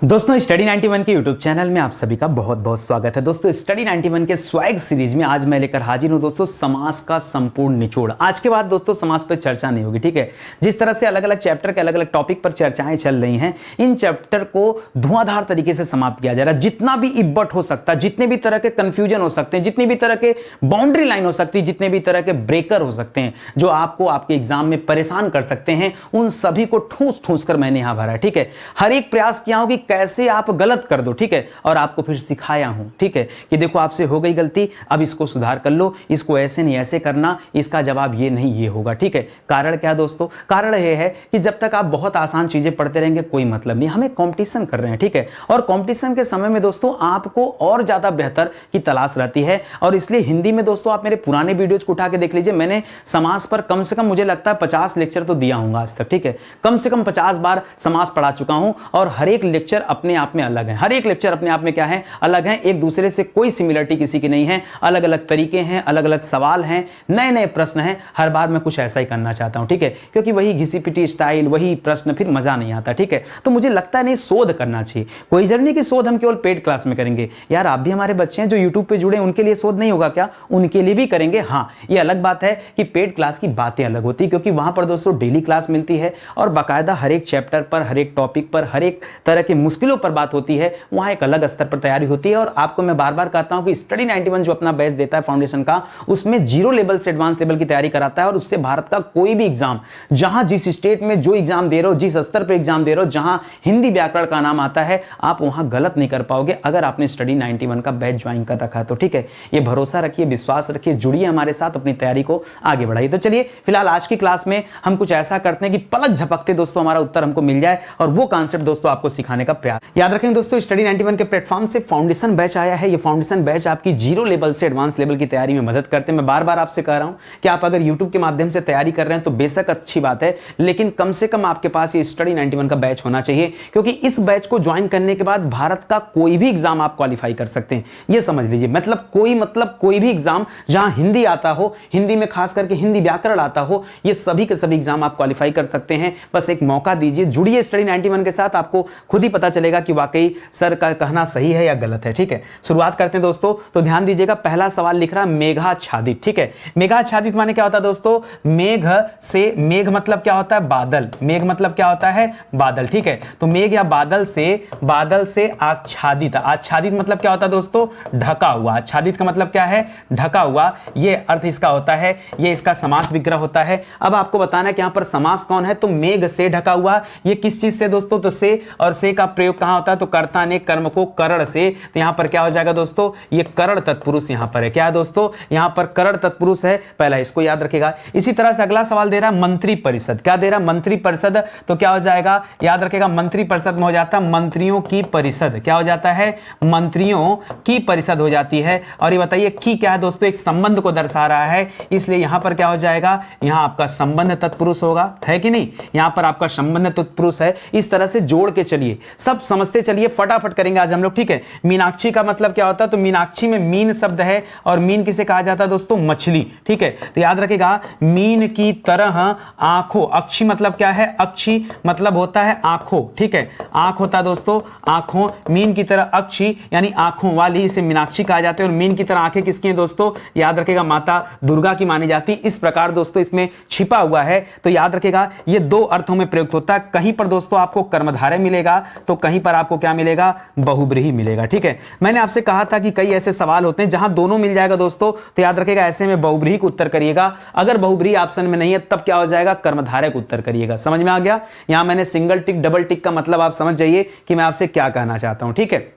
दोस्तों स्टडी 91 के YouTube channel में आप सभी का बहुत बहुत स्वागत है। दोस्तों स्टडी 91 के स्वैग सीरीज में आज मैं लेकर हाजिर हूं दोस्तों समास का संपूर्ण निचोड़। आज के बाद दोस्तों समास पर चर्चा नहीं होगी, ठीक है। जिस तरह से अलग अलग चैप्टर के अलग अलग टॉपिक पर चर्चाएं चल रही हैं, इन चैप्टर को धुआंधार तरीके से समाप्त किया जा रहा है। जितना भी इब्बट हो सकता है, जितने भी तरह के कंफ्यूजन हो सकते हैं, जितनी भी तरह के बाउंड्री लाइन हो सकती है, जितने भी तरह के ब्रेकर हो सकते हैं जो आपको आपके एग्जाम में परेशान कर सकते हैं, उन सभी को ठूस ठूस कर मैंने यहां भरा है, ठीक है। हर एक प्रयास किया हूं कि कैसे आप गलत कर दो, ठीक है, और आपको फिर सिखाया हूं, ठीक है, कि देखो आपसे हो गई गलती, अब इसको सुधार कर लो, इसको ऐसे नहीं ऐसे करना, इसका जवाब ये नहीं ये होगा, ठीक है। कारण क्या दोस्तों? कारण ये है कि जब तक आप बहुत आसान चीजें पढ़ते रहेंगे कोई मतलब नहीं। हमें कंपटीशन कर रहे हैं, ठीक है, और कंपटीशन के समय में दोस्तों आपको और ज्यादा बेहतर की तलाश रहती है। और इसलिए हिंदी में दोस्तों आप मेरे पुराने वीडियोज को उठा के देख लीजिए, मैंने समास पर कम से कम मुझे लगता है 50 लेक्चर तो दिया हूं आज तक, ठीक है। कम से कम 50 बार समास पढ़ा चुका हूं और हर एक लेक्चर अपने आप में अलग है। हर एक लेक्चर अपने आप में क्या है? अलग है। एक दूसरे से कोई सिमिलरिटी किसी की नहीं है। अलग अलग तरीके हैं, अलग अलग सवाल हैं, नए नए प्रश्न हैं। हर बार मैं कुछ ऐसा ही करना चाहता हूं, ठीक है, क्योंकि वही घिसी पिटी स्टाइल, वही प्रश्न, फिर मजा नहीं आता, ठीक है। तो मुझे लगता नहीं शोध करना चाहिए। कोई जरूरी नहीं कि शोध हम केवल पेड क्लास में करेंगे। यार आप भी हमारे बच्चे हैं जो यूट्यूब पे जुड़े, उनके लिए शोध नहीं होगा क्या? उनके लिए भी करेंगे। हाँ, ये अलग बात है कि पेड क्लास की बातें अलग होती है, क्योंकि वहां पर दोस्तों डेली क्लास मिलती है और बाकायदा हर एक चैप्टर पर, हर एक टॉपिक पर, हर एक तरह की मुश्किलों पर बात होती है। वहां एक अलग स्तर पर तैयारी होती है। और आपको मैं बार बार कहता हूं कि स्टडी 91 जो अपना बैच देता है फाउंडेशन का, उसमें जीरो लेवल से एडवांस लेवल की तैयारी कराता है। और उससे भारत का कोई भी एग्जाम, जहां जिस स्टेट में जो एग्जाम दे रहे हो, जिस स्तर पर एग्जाम दे रहे हो, जहां हिंदी व्याकरण का नाम आता है, आप वहां गलत नहीं कर पाओगे अगर आपने स्टडी 91 का बैच ज्वाइन कर रखा है तो, ठीक है। ये भरोसा रखिए, विश्वास रखिए, जुड़िए हमारे साथ, अपनी तैयारी को आगे बढ़ाइए। तो चलिए फिलहाल आज की क्लास में हम कुछ ऐसा करते हैं कि पलक झपकते दोस्तों हमारा उत्तर हमको मिल जाए, और वो कॉन्सेप्ट दोस्तों आपको सिखाने का प्रयास। याद रखें दोस्तों, स्टडी 91 के प्लेटफॉर्म से फाउंडेशन बैच आया है। ये फाउंडेशन बैच आपकी जीरो लेवल से एडवांस लेवल की तैयारी में मदद करते हैं। मैं बार बार आपसे कह रहा हूं कि आप अगर YouTube के माध्यम से तैयारी कर रहे हैं तो बेशक अच्छी बात है, लेकिन कम से कम आपके पास ये स्टडी 91 का बैच होना चाहिए, क्योंकि इस बैच को ज्वाइन करने के बाद भारत का कोई भी एग्जाम आप क्वालिफाई कर सकते हैं। ये समझ लीजिए, मतलब कोई भी एग्जाम जहां हिंदी आता हो, हिंदी में खास करके हिंदी व्याकरण आता हो, ये सभी के सभी एग्जाम आप क्वालिफाई कर सकते हैं। बस एक मौका दीजिए, जुड़िए स्टडी 91 के साथ, आपको खुद ही पता चलेगा कि वाकई सर का कहना सही है या गलत है, ठीक है। शुरुआत करते हैं दोस्तों। तो ध्यान दीजिएगा, पहला सवाल लिख रहा है मेघाच्छादित, ठीक है। मेघाच्छादित माने क्या होता है दोस्तों? मेघ से, मेघ मतलब क्या होता है? बादल। मेघ मतलब क्या होता है? बादल, ठीक है। तो मेघ या बादल से आच्छादित। आच्छादित मतलब क्या होता है दोस्तों? ढका हुआ। आच्छादित का मतलब क्या है? ढका हुआ। ये अर्थ इसका होता है, ये इसका समास विग्रह होता है। अब आपको बताना है कि यहां पर समास कौन है। तो मेघ से ढका हुआ, ये किस चीज से दोस्तों? तो से, और से का प्रयोग कहां होता है? तो कर्ता ने कर्म को करण से, तो यहां पर क्या हो जाएगा दोस्तों? ये करण तत्पुरुष यहां पर है। क्या है दोस्तों? यहां पर करण तत्पुरुष है, पहला इसको याद रखेगा। इसी तरह से अगला सवाल दे रहा है मंत्री परिषद। क्या दे रहा है? मंत्री परिषद। तो क्या हो जाएगा? याद रखेगा, मंत्री परिषद में हो जाता है मंत्रियों की परिषद। क्या हो जाता है? मंत्रियों की परिषद हो जाती है। और ये बताइए की क्या है दोस्तों? एक संबंध को दर्शा रहा है, इसलिए यहां पर क्या हो जाएगा? यहां आपका संबंध तत्पुरुष होगा, है कि नहीं? यहां पर आपका संबंध तत्पुरुष है। इस तरह से जोड़ के चलिए, सब समझते चलिए, फटाफट करेंगे आज हम लोग, ठीक है। मीनाक्षी का मतलब क्या होता है? तो मीनाक्षी में मीन शब्द है, और मीन किसे कहा जाता है दोस्तों? मछली, ठीक है। तो याद रखेगा, मीन की तरह आंखों। अक्षी मतलब क्या है? अक्षी मतलब होता है आंखों, ठीक है। आंख होता है दोस्तों, आंखों। मीन की तरह अक्षी यानी आंखों वाली, इसे मीनाक्षी कहा जाता है। और मीन की तरह आंखें किसकी हैं दोस्तों? याद रखेगा, माता दुर्गा की मानी जाती। इस प्रकार दोस्तों इसमें छिपा हुआ है। तो याद रखेगा, ये दो अर्थों में प्रयुक्त होता है। कहीं पर दोस्तों आपको कर्मधारय मिलेगा, तो कहीं पर आपको क्या मिलेगा? बहुब्रीहि मिलेगा, ठीक है। मैंने आपसे कहा था कि कई ऐसे सवाल होते हैं जहां दोनों मिल जाएगा दोस्तों, तो याद रखेगा ऐसे में बहुब्रीहि को उत्तर करिएगा। अगर बहुब्रीहि ऑप्शन में नहीं है तब क्या हो जाएगा? कर्मधारय को उत्तर करिएगा। समझ में आ गया? यहां मैंने सिंगल टिक डबल टिक का मतलब आप समझ जाइए कि मैं आपसे क्या कहना चाहता हूं, ठीक है।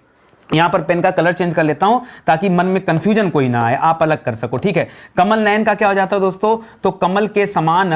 यहां पर पेन का कलर चेंज कर लेता हूं ताकि मन में कंफ्यूजन कोई ना आए, आप अलग कर सको, ठीक है। कमल नयन का क्या हो जाता है दोस्तों? तो कमल के समान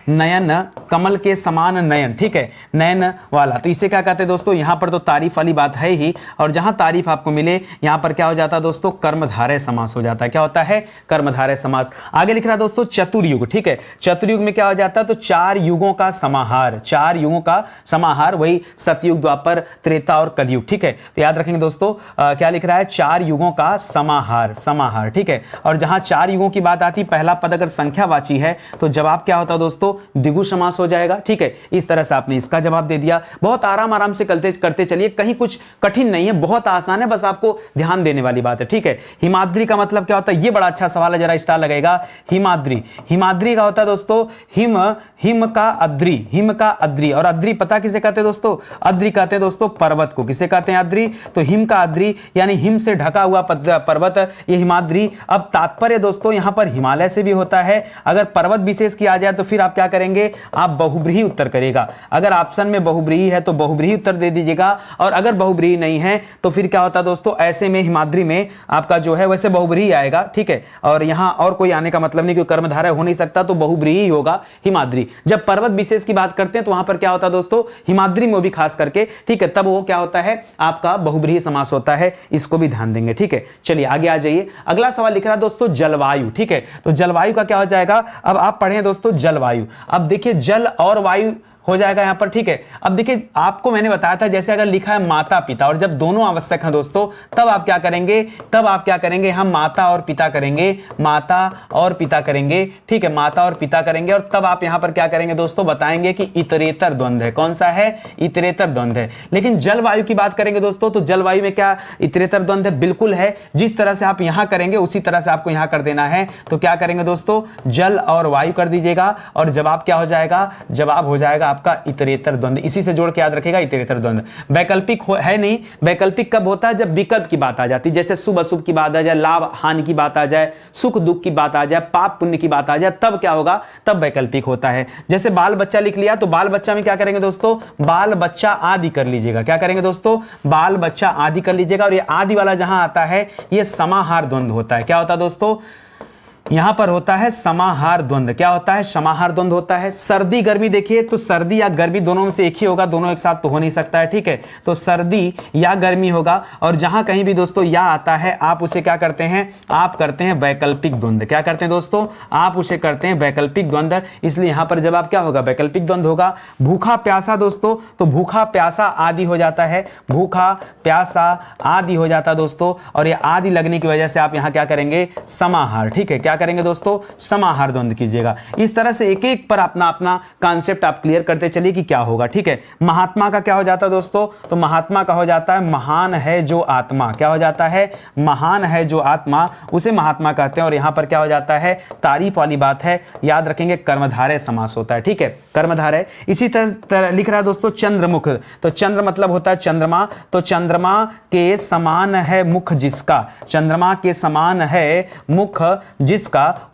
नयन, कमल के समान नयन, ठीक है, नयन वाला। तो इसे क्या कहते हैं दोस्तों? यहां पर तो तारीफ वाली बात है ही, और जहां तारीफ आपको मिले यहां पर क्या हो जाता है दोस्तों? कर्मधारय समास हो जाता है। क्या होता है? कर्मधारय समास। आगे लिख रहा है दोस्तों चतुर्युग, ठीक है। चतुर्युग में क्या हो जाता है? तो 4 युगों का समाहार। 4 युगों का समाहार, वही सतयुग, द्वापर, त्रेता और और कलयुग, ठीक है। तो याद रखेंगे दोस्तों क्या लिख रहा है, 4 युगों का समाहार, समाहार, ठीक है। और जहां 4 युगों की बात आती, पहला पद अगर संख्यावाची है तो जवाब क्या होता है दोस्तों, द्विगु समास हो जाएगा, ठीक है। इस तरह से आपने इसका जवाब दे दिया। बहुत आराम से करते चलिए, कहीं कुछ कठिन नहीं है, बहुत आसान है, बस आपको ध्यान देने वाली बात है, ठीक है। हिमाद्री का मतलब क्या होता है, ये बड़ा अच्छा सवाल है, जरा स्टार लगेगा। हिमाद्री, हिमाद्री का होता है दोस्तों हिम, हिम का अद्री, हिम का अद्री। और अद्री पता किसे कहते हैं दोस्तों, अद्री कहते हैं दोस्तों पर्वत को। किसे कहते हैं, अद्री। तो हिम का अद्री यानी हिम से ढका हुआ पर्वत, ये हिमाद्री। अब तात्पर्य दोस्तों यहां पर हिमालय से भी होता है। अगर पर्वत विशेष की आ जाए तो फिर आप क्या करेंगे, आप बहुब्रीही उत्तर करेगा। अगर ऑप्शन में बहुब्रीही है तो बहुब्रीही उत्तर दे दीजिएगा, और अगर बहुब्रीही नहीं है तो फिर क्या होता है दोस्तों, ऐसे में हिमाद्री में आपका जो है वैसे बहुब्रीही आएगा, ठीक है। और यहां और कोई आने का मतलब नहीं, क्योंकि कर्मधारय हो नहीं सकता, तो बहुब्रीही होगा हिमाद्री। जब पर्वत विशेष की बात करते हैं तो वहां पर क्या होता है दोस्तों, हिमाद्री में भी खास करके, ठीक है, तब वो क्या होता है, आपका बहुब्रीही समास होता है। इसको भी ध्यान देंगे, ठीक है। चलिए आगे आ जाइए। अगला सवाल लिख रहा है दोस्तों जलवायु, ठीक है। तो जलवायु का क्या हो जाएगा, अब आप पढ़ें दोस्तों जलवायु। अब देखिए जल और वायु हो जाएगा यहां पर, ठीक है। अब देखिए आपको मैंने बताया था, जैसे अगर लिखा है माता पिता, और जब दोनों आवश्यक हैं दोस्तों, तब आप क्या करेंगे, तब आप क्या करेंगे, हम माता और पिता करेंगे, माता और पिता करेंगे, ठीक है, माता और पिता करेंगे। और तब आप यहां पर क्या करेंगे दोस्तों, बताएंगे कि इतरेतर द्वंद्व है। कौन सा है, इतरेतर द्वंद्व है। लेकिन जलवायु की बात करेंगे दोस्तों, तो जलवायु में क्या इतरेतर द्वंद्व है, बिल्कुल है। जिस तरह से आप यहां करेंगे उसी तरह से आपको यहां कर देना है। तो क्या करेंगे दोस्तों, जल और वायु कर दीजिएगा, और जवाब क्या हो जाएगा, जवाब हो जाएगा आपका इतरेतर द्वंद्व। इसी से जोड़ के याद रखेगा, इतरेतर द्वंद्व। वैकल्पिक है नहीं, वैकल्पिक कब होता है, जब विकल्प की बात आ जाती है, जैसे शुभ अशुभ की बात आ जाए, लाभ हानि की बात आ जाए, सुख दुख की बात आ जाए, पाप पुण्य की बात आ जाए, तब क्या होगा, तब वैकल्पिक होता है। जैसे बाल बच्चा लिख लिया, तो बाल बच्चा में क्या करेंगे दोस्तों, बाल बच्चा आदि कर लीजिएगा। क्या करेंगे दोस्तों, बाल बच्चा आदि कर लीजिएगा। और ये आदि वाला जहां आता है, ये समाहार द्वंद्व होता है। क्या होता है दोस्तों, यहां पर होता है समाहार द्वंद्व। क्या होता है, समाहार द्वंद्व होता है। सर्दी गर्मी देखिए, तो सर्दी या गर्मी दोनों में से एक ही होगा, दोनों एक साथ तो हो नहीं सकता है, ठीक है। तो सर्दी या गर्मी होगा। और जहां कहीं भी दोस्तों या आता है, आप उसे क्या करते हैं, आप करते हैं वैकल्पिक द्वंद्व। क्या करते हैं दोस्तों, आप उसे करते हैं वैकल्पिक द्वंद्व। इसलिए यहां पर जवाब क्या होगा, वैकल्पिक द्वंद्व होगा। भूखा प्यासा दोस्तों, तो भूखा प्यासा आदि हो जाता है, भूखा प्यासा आदि हो जाता है दोस्तों। और ये आदि लगने की वजह से आप यहां क्या करेंगे, समाहार, ठीक है। क्या करेंगे दोस्तों, समाहार द्वंद्व कीजिएगा। इस तरह से एक एक पर अपना अपना कॉन्सेप्ट आप क्लियर करते चलिए कि क्या होगा, ठीक है। महात्मा का क्या हो जाता है दोस्तों, तो महात्मा का हो जाता है महान है जो आत्मा। क्या हो जाता है, महान है जो आत्मा, उसे महात्मा कहते हैं। और यहां पर क्या हो जाता है, तारीफ वाली बात है, याद रखेंगे कर्मधारय समास होता है, ठीक है, कर्मधारय। इसी तरह लिख रहा है दोस्तों चंद्रमुख, तो चंद्र मतलब होता है चंद्रमा। तो चंद्रमा के समान है मुख जिसका, चंद्रमा के समान है मुख जिसका,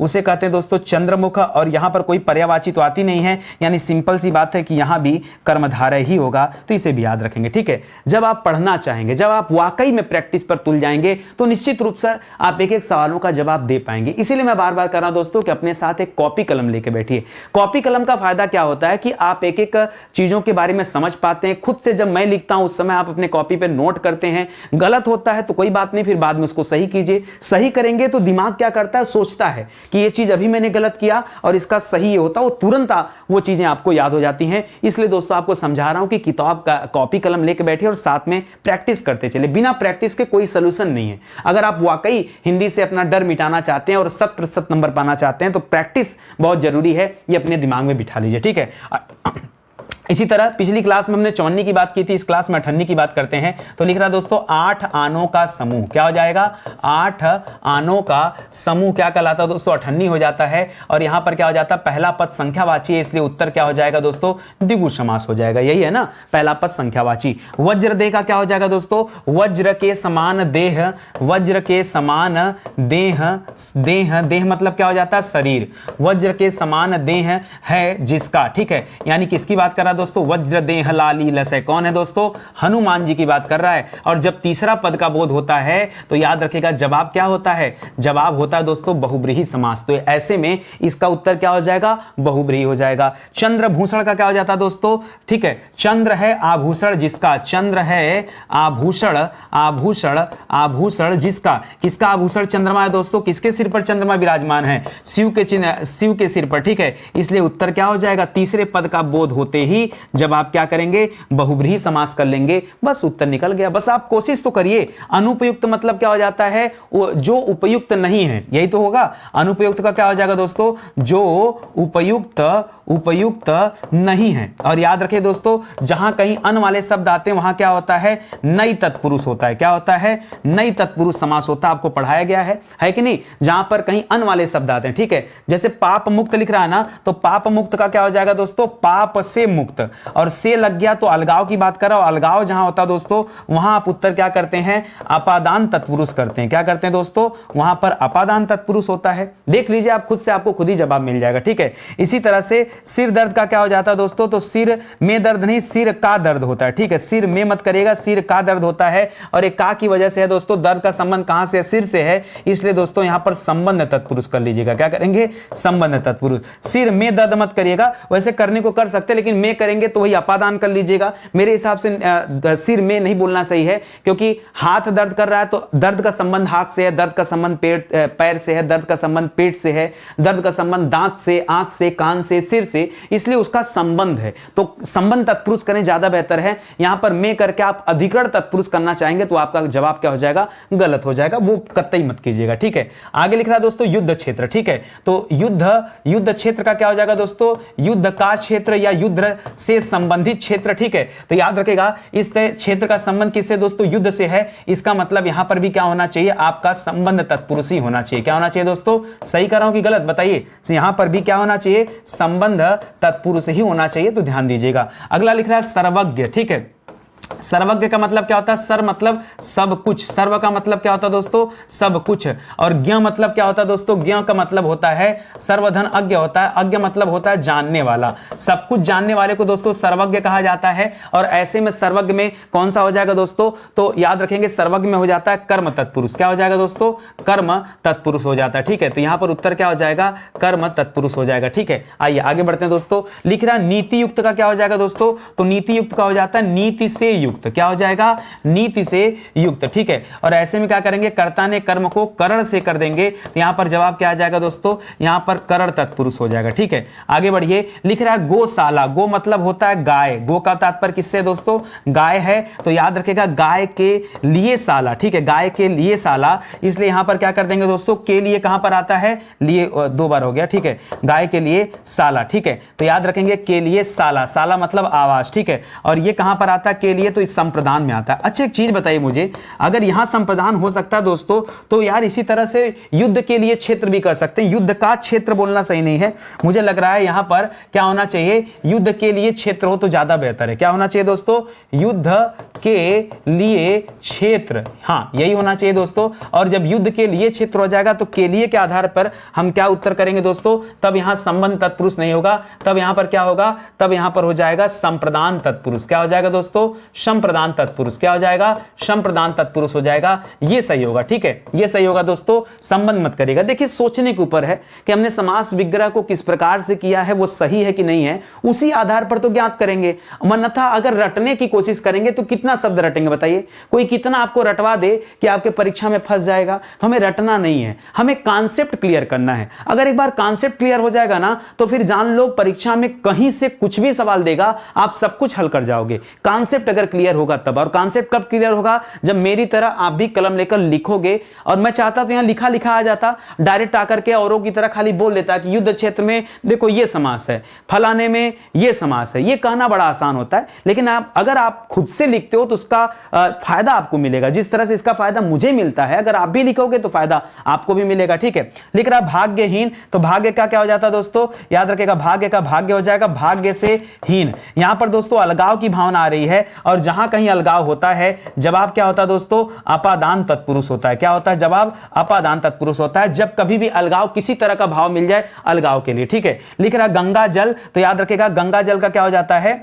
उसे कहते हैं दोस्तों चंद्रमुख। और यहां पर कोई पर्यायवाची तो आती नहीं है, यानी सिंपल सी बात है कि यहां भी कर्मधारय ही होगा, तो इसे भी याद रखेंगे, ठीक है। जब आप पढ़ना चाहेंगे, जब आप वाकई में प्रैक्टिस पर तुल जाएंगे, तो निश्चित रूप से आप एक एक सवालों का जवाब दे पाएंगे। इसीलिए मैं बार बार कर रहा हूं दोस्तों कि अपने साथ एक कॉपी कलम लेके बैठिए। कॉपी कलम का फायदा क्या होता है कि आप एक एक चीजों के बारे में समझ पाते हैं। खुद से जब मैं लिखता हूं उस समय आप अपने कॉपी पे नोट करते हैं, गलत होता है तो कोई बात नहीं, फिर बाद में उसको सही कीजिए। सही करेंगे तो दिमाग क्या करता है, सोचता है कि ये चीज अभी मैंने गलत किया और इसका सही ये होता, वो तुरंत वो चीजें आपको याद हो जाती हैं। इसलिए दोस्तों आपको समझा रहा हूं कि किताब का कॉपी कलम लेके बैठे और साथ में प्रैक्टिस करते चले। बिना प्रैक्टिस के कोई सोल्यूशन नहीं है। अगर आप वाकई हिंदी से अपना डर मिटाना चाहते हैं और 100% नंबर पाना चाहते हैं तो प्रैक्टिस बहुत जरूरी है, ये अपने दिमाग में बिठा लीजिए, ठीक है। इसी तरह पिछली क्लास में हमने 54 की बात की थी, इस क्लास में 58 की बात करते हैं। तो लिख रहा दोस्तों 8 आनों का समूह। क्या हो जाएगा, 8 आनों का समूह क्या कहलाता है दोस्तों, 58 हो जाता है। और यहां पर क्या हो जाता है, पहला पद संख्यावाची है, इसलिए उत्तर क्या हो जाएगा दोस्तों, द्विगु समास हो जाएगा। यही है ना, पहला पद संख्यावाची। वज्र देह का क्या हो जाएगा दोस्तों, वज्र के समान देह, वज्र के समान देह, देह देह मतलब क्या हो जाता है, शरीर। वज्र के समान देह है जिसका, ठीक है, यानी किसकी बात कर रहा है दोस्तों, वज्र देह लाली लसय। कौन है दोस्तों, हनुमान जी की बात कर रहा है। और जब तीसरा पद का बोध होता है तो याद रखिएगा जवाब क्या होता है, जवाब होता है दोस्तों बहुब्रीही समास। तो ऐसे में इसका उत्तर क्या हो जाएगा, बहुब्रीही हो जाएगा। चंद्रभूषण का क्या हो जाता है दोस्तों, ठीक है, चंद्र है आभूषण जिसका, चंद्र है आभूषण, आभूषण, आभूषण जिसका, किसका आभूषण चंद्रमा है दोस्तों, किसके सिर पर चंद्रमा विराजमान है, शिव के चिन्ह, शिव के सिर पर, ठीक है। इसलिए उत्तर क्या हो जाएगा, तीसरे पद का बोध होते ही होगी जब आप क्या करेंगे, बहुब्रीहि समास कर लेंगे, बस उत्तर निकल गया। बस आप कोशिश तो करिए। अनुपयुक्त मतलब क्या हो जाता है, वो जो उपयुक्त नहीं है, यही तो होगा। अनुपयुक्त का क्या हो जाएगा दोस्तों, जो उपयुक्त नहीं है। और याद रखिए दोस्तों, जहां कहीं अन वाले शब्द आते हैं वहां क्या होता है, नई तत्पुरुष होता है। क्या होता है, नई तत्पुरुष समास होता है। आपको पढ़ाया गया है कि नहीं, जहां पर कहीं अन वाले शब्द आते हैं, ठीक है। जैसे पाप मुक्त लिख रहा है ना, तो पाप मुक्त का क्या हो जाएगा दोस्तों, पाप से मुक्त, और से लग गया तो अलगाव की बात कर रहा हूं। अलगाव जहां होता है दोस्तों, वहां आप उत्तर क्या करते हैं, अपादान तत्पुरुष करते हैं। क्या करते हैं दोस्तों, वहां पर अपादान तत्पुरुष होता है। देख लीजिए आप खुद से, आपको खुद ही जवाब मिल जाएगा, ठीक है। इसी तरह से सिर दर्द का क्या हो जाता है दोस्तों, तो सिर में दर्द नहीं, सिर का दर्द होता है, ठीक है। सिर में मत करिएगा, सिर का दर्द होता है, और एक का की वजह से है दोस्तों, दर्द का संबंध कहां से है, सिर से है, इसलिए दोस्तों यहां पर संबंध तत्पुरुष कर लीजिएगा। क्या करेंगे, संबंध तत्पुरुष। सिर में दर्द मत करिएगा, वैसे करने को कर सकते, लेकिन में करेंगे तो वही अपादान कर लीजिएगा। मेरे हिसाब से सिर में नहीं बोलना सही है, क्योंकि हाथ दर्द कर रहा है तो दर्द का संबंध हाथ से है, दर्द का संबंध पैर से है, दर्द का संबंध पेट से है, दर्द का संबंध दांत से, आंख से, कान से, सिर से, इसलिए उसका संबंध है। तो संबंध तत्पुरुष करें, ज्यादा बेहतर है। यहां पर में करके आप अधिकरण तत्पुरुष करना चाहेंगे तो आपका जवाब क्या हो जाएगा, गलत हो जाएगा, वो कतई मत कीजिएगा, ठीक है। आगे लिख रहा है दोस्तों युद्ध क्षेत्र, ठीक है। तो युद्ध क्षेत्र का क्या हो जाएगा दोस्तों, युद्ध का क्षेत्र या युद्ध से संबंधित क्षेत्र, ठीक है। तो याद रखेगा, इस क्षेत्र का संबंध किससे दोस्तों, युद्ध से है। इसका मतलब यहां पर भी क्या होना चाहिए, आपका संबंध तत्पुरुष ही होना चाहिए। क्या होना चाहिए दोस्तों, सही कर रहा हूं कि गलत बताइए। यहां पर भी क्या होना चाहिए, संबंध तत्पुरुष ही होना चाहिए, तो ध्यान दीजिएगा। अगला लिख रहा है सर्वज्ञ, ठीक है। सर्वज्ञ का मतलब क्या होता है, सर्व मतलब सब कुछ, सर्व का मतलब क्या होता है दोस्तों, सब कुछ। और ज्ञ मतलब क्या होता है दोस्तों, ज्ञ का मतलब होता है सर्वधन अज्ञ होता है। अज्ञ मतलब होता है जानने वाला, सब कुछ जानने वाले को दोस्तों सर्वज्ञ कहा जाता है। और ऐसे में सर्वज्ञ में कौन सा हो जाएगा दोस्तों, तो याद रखेंगे सर्वज्ञ में हो जाता है कर्म तत्पुरुष। क्या हो जाएगा दोस्तों, कर्म तत्पुरुष हो जाता है, ठीक है। तो यहां पर उत्तर क्या हो जाएगा, कर्म तत्पुरुष हो जाएगा, ठीक है। आइए आगे बढ़ते हैं दोस्तों। लिख रहा नीति युक्त का क्या हो जाएगा दोस्तों, तो नीति युक्त का हो जाता है नीति से युक्त। क्या हो जाएगा, नीति से युक्त, ठीक है। और ऐसे में क्या करेंगे, कर्ता ने कर्म को करण से कर देंगे, तो यहां पर जवाब क्या आ जाएगा दोस्तों, यहां पर करण तत्पुरुष हो जाएगा, ठीक है। आगे बढ़िए। लिख रहा है गौशाला, गो मतलब होता है गाय, गो का तात्पर्य किससे दोस्तों, गाय है। तो याद रखेगा गाय के लिए शाला, ठीक है, गाय के लिए शाला, इसलिए यहां पर क्या कर देंगे दोस्तों, के लिए कहां पर आता है, लिए दो बार हो गया, ठीक है, गाय के लिए शाला, ठीक है। तो याद रखेंगे के लिए शाला, शाला मतलब आवास, ठीक है। और ये कहां पर आता है के लिए, तो इस संप्रदान में आता है। अच्छा एक चीज बताइए मुझे, अगर यहां संप्रदान हो सकता है दोस्तों, तो यार इसी तरह से युद्ध के लिए क्षेत्र भी कर सकते हैं। युद्ध का क्षेत्र बोलना सही नहीं है, मुझे लग रहा है यहां पर क्या होना चाहिए, युद्ध के लिए क्षेत्र हो तो ज्यादा बेहतर है। क्या होना चाहिए दोस्तों, युद्ध के लिए क्षेत्र, हाँ यही होना चाहिए दोस्तों। और जब युद्ध के लिए क्षेत्र हो जाएगा तो के लिए के आधार पर हम क्या उत्तर करेंगे दोस्तों, तब यहां संबंध तत्पुरुष नहीं होगा, तब यहां पर क्या होगा, तब यहां पर हो जाएगा संप्रदान तत्पुरुष। क्या हो जाएगा दोस्तों, संप्रदान तत्पुरुष। क्या हो जाएगा, संप्रदान तत्पुरुष हो जाएगा, ये सही होगा, ठीक है, ये सही होगा दोस्तों। संबंध मत करिएगा, देखिए सोचने के ऊपर है कि हमने समास विग्रह को किस प्रकार से किया है, वो सही है कि नहीं है, उसी आधार पर तो ज्ञात करेंगे। अन्यथा अगर रटने की कोशिश करेंगे तो कितना शब्द रटेंगे बताइए, कोई कितना आपको रटवा दे कि आपके परीक्षा में फंस जाएगा। तो हमें रटना नहीं है, हमें कॉन्सेप्ट क्लियर करना है। अगर एक बार कॉन्सेप्ट क्लियर हो जाएगा ना, तो फिर जान लो परीक्षा में कहीं से कुछ भी सवाल देगा, आप सब कुछ हल कर जाओगे। कॉन्सेप्ट अगर क्लियर होगा तब। और कॉन्सेप्ट कब क्लियर होगा, जब मेरी तरह आप भी कलम लेकर लिखोगे। और मैं चाहता तो यहां लिखा लिखा आ जाता, डायरेक्ट आकर के औरों की तरह खाली बोल देता कि युद्ध क्षेत्र में देखो ये समास है, फलाने में ये समास है। ये कहना बड़ा आसान होता है, लेकिन अगर आप खुद से लिखते हो तो उसका फायदा आपको मिलेगा। जिस तरह से इसका फायदा मुझे मिलता है, अगर आप भी लिखोगे तो फायदा आपको भी मिलेगा, ठीक है। लिख रहा भाग्यहीन, तो भाग्य का क्या हो जाता है दोस्तों, याद रखेगा भाग्य का भाग्य हो जाएगा भाग्य से हीन। यहां पर दोस्तों अलगाव की भावना आ रही है, और जहां कहीं अलगाव होता है जवाब क्या होता है दोस्तों, अपादान तत्पुरुष होता है। क्या होता है जवाब, अपादान तत्पुरुष होता है, जब कभी भी अलगाव किसी तरह का भाव मिल जाए अलगाव के लिए, ठीक है। लिख रहा गंगा जल, तो याद रखेगा गंगा जल का क्या हो जाता है,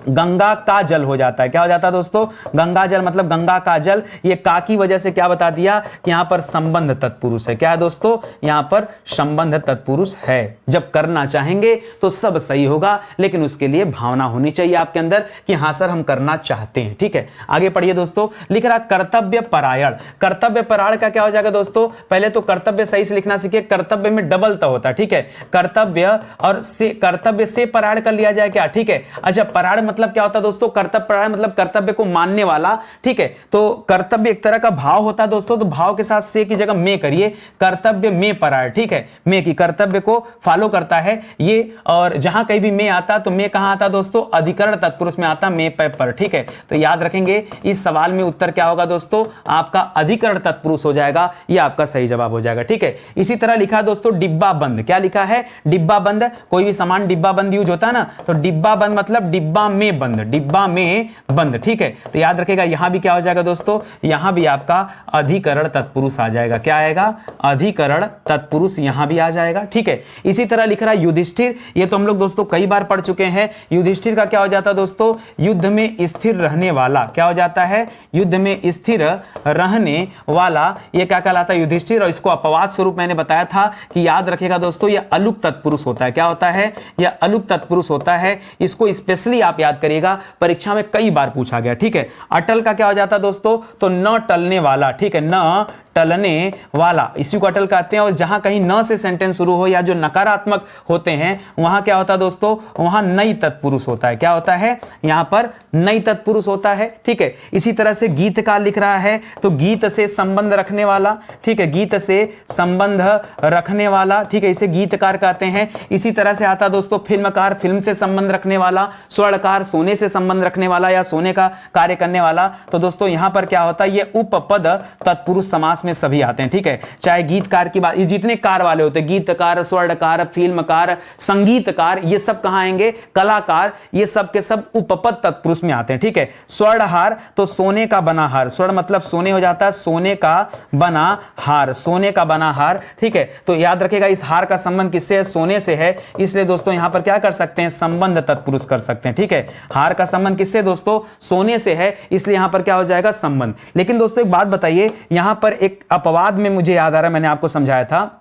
गंगा का जल हो जाता है। क्या हो जाता है दोस्तों? गंगा जल मतलब गंगा का जल। ये का की वजह से क्या बता दिया कि यहां पर संबंध तत्पुरुष है। क्या है दोस्तों? यहां पर संबंध तत्पुरुष है। जब करना चाहेंगे तो सब सही होगा, लेकिन उसके लिए भावना होनी चाहिए आपके अंदर कि हां सर हम करना चाहते हैं। ठीक है, आगे पढ़िए दोस्तों। लिख रहा कर्तव्य परायण। कर्तव्य परायण का क्या हो जाएगा दोस्तों? पहले तो कर्तव्य सही से लिखना सीखिए। कर्तव्य में डबल त होता है। ठीक है, कर्तव्य और से, कर्तव्य से परायण कर लिया जाए क्या? ठीक है, अच्छा परायण मतलब क्या होता है दोस्तों? कर्तव्य परायण मतलब कर्तव्य को मानने वाला। ठीक है, तो कर्तव्य एक तरह का भाव होता है दोस्तों, तो भाव के साथ से की जगह में करिए, कर्तव्य में परायण। ठीक है, में की कर्तव्य को फॉलो करता है ये, और जहां कहीं भी में आता तो में कहां आता दोस्तों? अधिकरण तत्पुरुष में आता, में पर। ठीक है, तो याद रखेंगे इस सवाल में उत्तर क्या होगा दोस्तों? आपका अधिकरण तत्पुरुष हो जाएगा, ये आपका सही जवाब हो जाएगा। ठीक है, इसी तरह लिखा दोस्तों डिब्बा बंद। क्या लिखा है? डिब्बा बंद। कोई भी सामान डिब्बा बंद यूज होता है ना, तो डिब्बा बंद मतलब डिब्बा में बंद, डिब्बा में बंद। ठीक है, तो याद रखेगा यहां भी क्या हो जाएगा दोस्तों? यहां भी आपका अधिकरण तत्पुरुष आ जाएगा। क्या आएगा? अधिकरण तत्पुरुष यहां भी आ जाएगा। ठीक है, इसी तरह लिख रहा है युधिष्ठिर। ये तो हम लोग दोस्तों कई बार पढ़ चुके हैं। युधिष्ठिर का क्या हो जाता है दोस्तों? युद्ध में स्थिर रहने वाला। क्या हो जाता है? युद्ध में स्थिर रहने वाला, ये क्या कहलाता है? युधिष्ठिर। और इसको अपवाद स्वरूप मैंने बताया था कि याद रखेगा दोस्तों, यह अलुक तत्पुरुष होता है। क्या होता है? यह अलुक तत्पुरुष होता है। इसको स्पेशली आप याद करिएगा, परीक्षा में कई बार पूछा गया। ठीक है, अटल का क्या हो जाता है दोस्तों? तो न टलने वाला। ठीक है, न टलने वाला, इसी को अटल कहते हैं। और जहां कहीं न से सेंटेंस शुरू हो या जो नकारात्मक होते हैं वहां क्या होता है दोस्तों? वहां नई तत्पुरुष होता है। क्या होता है? यहां पर नई तत्पुरुष होता है। ठीक है, इसी तरह से गीतकार लिख रहा है, तो गीत से संबंध रखने वाला। ठीक है, गीत से संबंध रखने वाला। ठीक है, इसे गीतकार कहते हैं। इसी तरह से आता दोस्तों फिल्मकार, फिल्म से संबंध रखने वाला। स्वर्णकार, सोने से संबंध रखने वाला या सोने का कार्य करने वाला। तो दोस्तों यहां पर क्या होता है? ये उपपद तत्पुरुष समास में सभी आते हैं। ठीक है, चाहे गीतकार की बात, ये जितने कार वाले होते हैं, गीतकार, स्वर्णकार, फिल्मकार, संगीतकार, ये सब कहां आएंगे? कलाकार, ये सब के सब उपपद तत्पुरुष में आते हैं। ठीक है, स्वर्णहार तो सोने का बना हार। स्वर्ण मतलब सोने हो जाता है, सोने का बना हार, सोने का बना हार। ठीक है, तो याद रखेगा इस हार का संबंध किससे है? सोने से है। इसलिए दोस्तों यहां पर क्या कर सकते हैं? संबंध तत्पुरुष कर सकते हैं। ठीक है, हार का संबंध किससे दोस्तों? सोने से है, इसलिए यहां पर क्या हो जाएगा? संबंध। लेकिन दोस्तों एक बात बताइए, यहां पर एक अपवाद में मुझे याद आ रहा है, मैंने आपको समझाया था,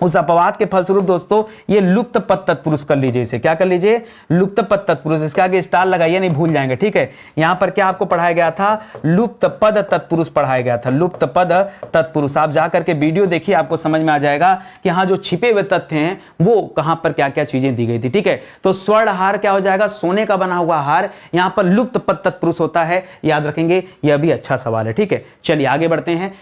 उस अपवाद के फलस्वरूप दोस्तों ये लुप्त पद तत्पुरुष कर लीजिए। इसे क्या कर लीजिए? लुप्त पद तत्पुरुष। इसके आगे स्टार लगाइए, नहीं भूल जाएंगे। ठीक है, यहां पर क्या आपको पढ़ाया गया था? लुप्त पद तत्पुरुष पढ़ाया गया था, लुप्त पद तत्पुरुष। आप जाकर के वीडियो देखिए, आपको समझ में आ जाएगा कि हाँ जो छिपे हुए तथ्य हैं वो कहां पर क्या क्या चीजें दी गई थी। ठीक है, तो स्वर्ण हार क्या हो जाएगा? सोने का बना हुआ हार। यहां पर लुप्त पद तत्पुरुष होता है, याद रखेंगे। यह भी अच्छा सवाल है। ठीक है, चलिए आगे बढ़ते हैं।